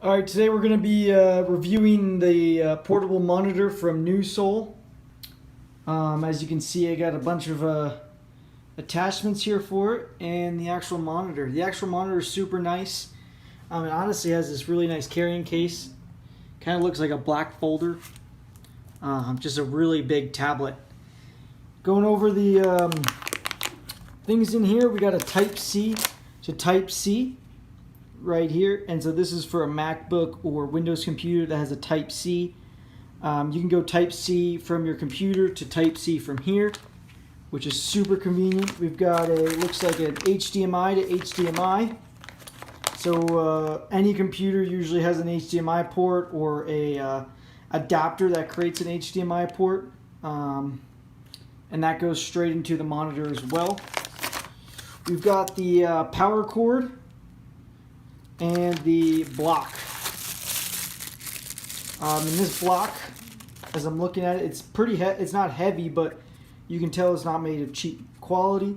Alright, today we're going to be reviewing the portable monitor from Newsoul. As you can see, I got a bunch of attachments here for it and the actual monitor. The actual monitor is super nice. It honestly has this really nice carrying case. Kind of looks like a black folder. Just a really big tablet. Going over the things in here, we got a Type-C to Type-C right here, and so this is for a MacBook or Windows computer that has a Type-C. You can go Type-C from your computer to Type-C from here, which is super convenient. We've got looks like an HDMI to HDMI. So any computer usually has an HDMI port or a adapter that creates an HDMI port, and that goes straight into the monitor as well. We've got the power cord and the block. In this block, as I'm looking at it, it's pretty it's not heavy, but you can tell it's not made of cheap quality.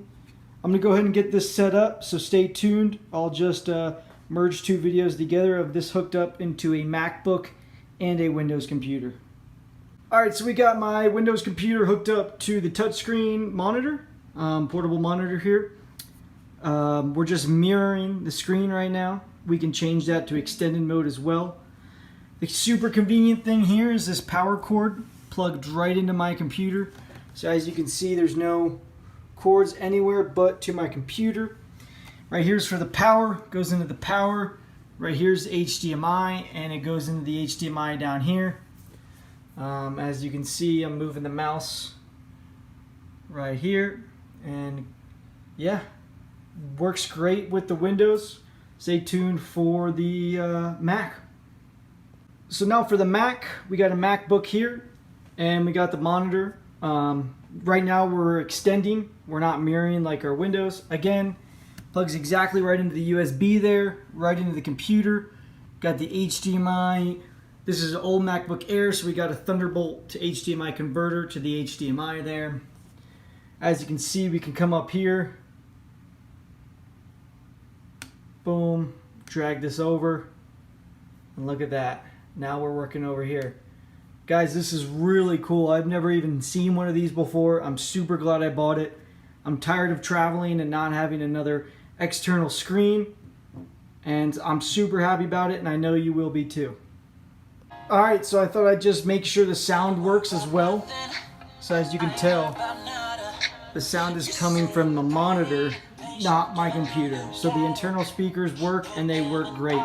I'm gonna go ahead and get this set up, so stay tuned. I'll just merge two videos together of this hooked up into a MacBook and a Windows computer. Alright, so we got my Windows computer hooked up to the touchscreen monitor, portable monitor here. We're just mirroring the screen right now. We can change that to extended mode as well. The super convenient thing here is this power cord plugged right into my computer. So as you can see, there's no cords anywhere but to my computer. Right here's for the power, goes into the power. Right here's HDMI, and it goes into the HDMI down here. As you can see, I'm moving the mouse right here, and yeah, works great with the Windows. Stay tuned for the Mac. So now for the Mac, we got a MacBook here, and we got the monitor. Right now we're extending, we're not mirroring like our Windows. Again, plugs exactly right into the USB there, right into the computer. Got the HDMI. This is an old MacBook Air, so we got a Thunderbolt to HDMI converter to the HDMI there. As you can see, we can come up here. Boom, drag this over, and look at that. Now we're working over here. Guys, this is really cool. I've never even seen one of these before. I'm super glad I bought it. I'm tired of traveling and not having another external screen, and I'm super happy about it, and I know you will be too. Alright, so I thought I'd just make sure the sound works as well. So as you can tell, the sound is coming from the monitor, not my computer. So the internal speakers work, and they work great.